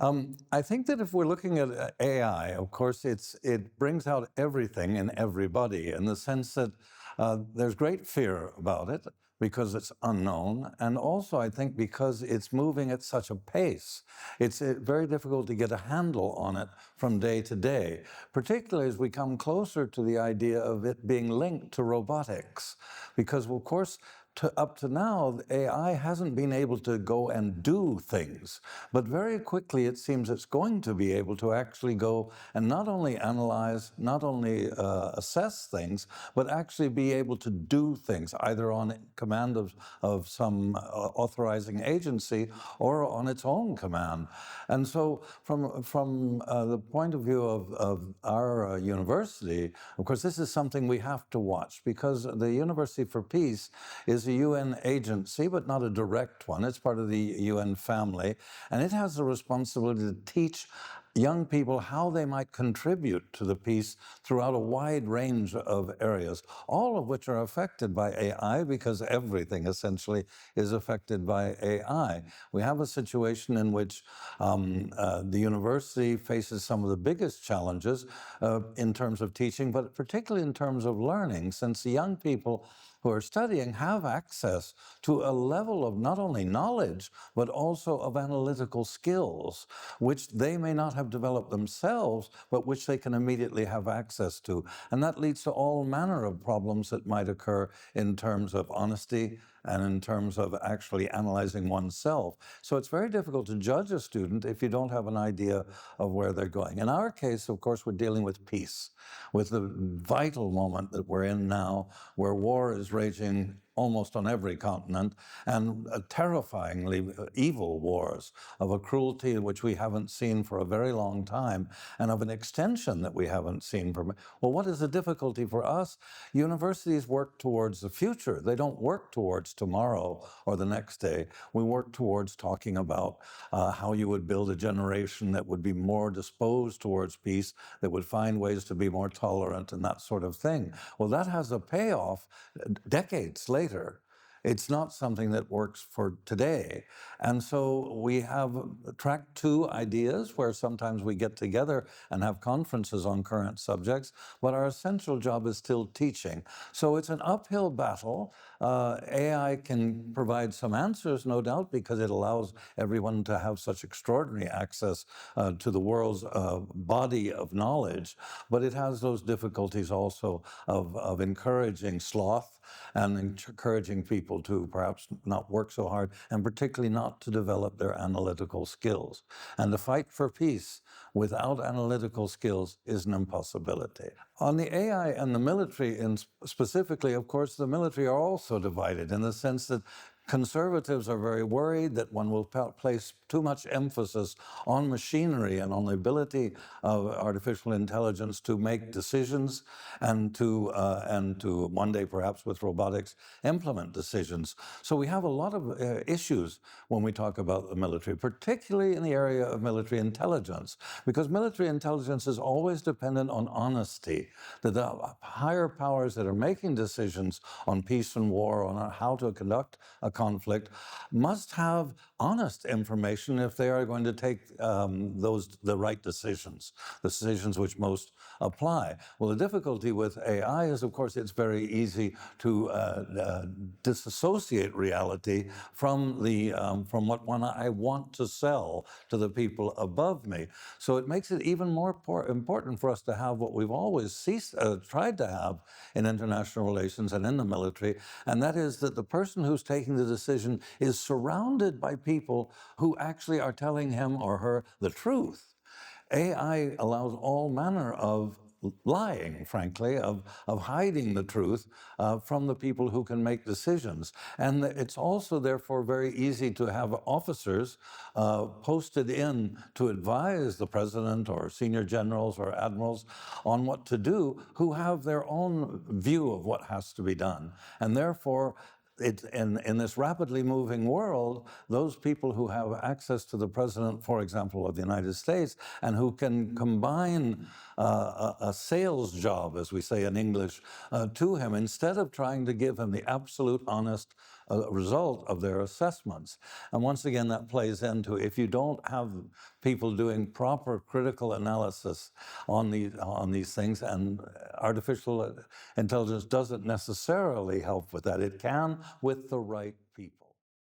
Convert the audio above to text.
I think that if we're looking at AI, of course, it brings out everything in everybody in the sense that there's great fear about it because it's unknown, and also I think because it's moving at such a pace, it's very difficult to get a handle on it from day to day, particularly as we come closer to the idea of it being linked to robotics, because of course, up to now, AI hasn't been able to go and do things, but very quickly it seems it's going to be able to actually go and not only analyze, not only assess things, but actually be able to do things, either on command of some authorizing agency or on its own command. And so from the point of view of our university, of course, this is something we have to watch, because the University for Peace is a UN agency, but not a direct one. It's part of the UN family, and it has the responsibility to teach young people how they might contribute to the peace throughout a wide range of areas, all of which are affected by AI, because everything essentially is affected by AI. We have a situation in which the university faces some of the biggest challenges in terms of teaching, but particularly in terms of learning, since the young people who are studying have access to a level of not only knowledge, but also of analytical skills, which they may not have developed themselves, but which they can immediately have access to. And that leads to all manner of problems that might occur in terms of honesty and in terms of actually analyzing oneself. So it's very difficult to judge a student if you don't have an idea of where they're going. In our case, of course, we're dealing with peace, with the vital moment that we're in now, where war is raging almost on every continent, and terrifyingly evil wars of a cruelty which we haven't seen for a very long time, and of an extension that we haven't seen for. Well, what is the difficulty for us? Universities work towards the future. They don't work towards tomorrow or the next day. We work towards talking about how you would build a generation that would be more disposed towards peace, that would find ways to be more tolerant and that sort of thing. Well, that has a payoff decades later. It's not something that works for today. And so we have track 2 ideas where sometimes we get together and have conferences on current subjects, but our essential job is still teaching. So it's an uphill battle. AI can provide some answers, no doubt, because it allows everyone to have such extraordinary access to the world's body of knowledge, but it has those difficulties also of encouraging sloth and encouraging people to perhaps not work so hard, and particularly not to develop their analytical skills. And the fight for peace without analytical skills is an impossibility. On the AI and the military, specifically, of course, the military are also divided in the sense that conservatives are very worried that one will place too much emphasis on machinery and on the ability of artificial intelligence to make decisions and to one day, perhaps with robotics, implement decisions. So we have a lot of issues when we talk about the military, particularly in the area of military intelligence, because military intelligence is always dependent on honesty, that the higher powers that are making decisions on peace and war, on how to conduct a conflict, must have honest information if they are going to take the right decisions, the decisions which most apply. Well, the difficulty with AI is, of course, it's very easy to disassociate reality from what I want to sell to the people above me. So it makes it even more important for us to have what we've always tried to have in international relations and in the military, and that is that the person who's taking the decision is surrounded by people who actually are telling him or her the truth. AI allows all manner of lying, frankly, of hiding the truth from the people who can make decisions. And it's also, therefore, very easy to have officers posted in to advise the president or senior generals or admirals on what to do, who have their own view of what has to be done. And therefore, in this rapidly moving world, those people who have access to the president, for example, of the United States, and who can combine a sales job, as we say in English, to him, instead of trying to give him the absolute honest a result of their assessments. And once again, that plays into, if you don't have people doing proper critical analysis on these things, and artificial intelligence doesn't necessarily help with that. It can with the right people.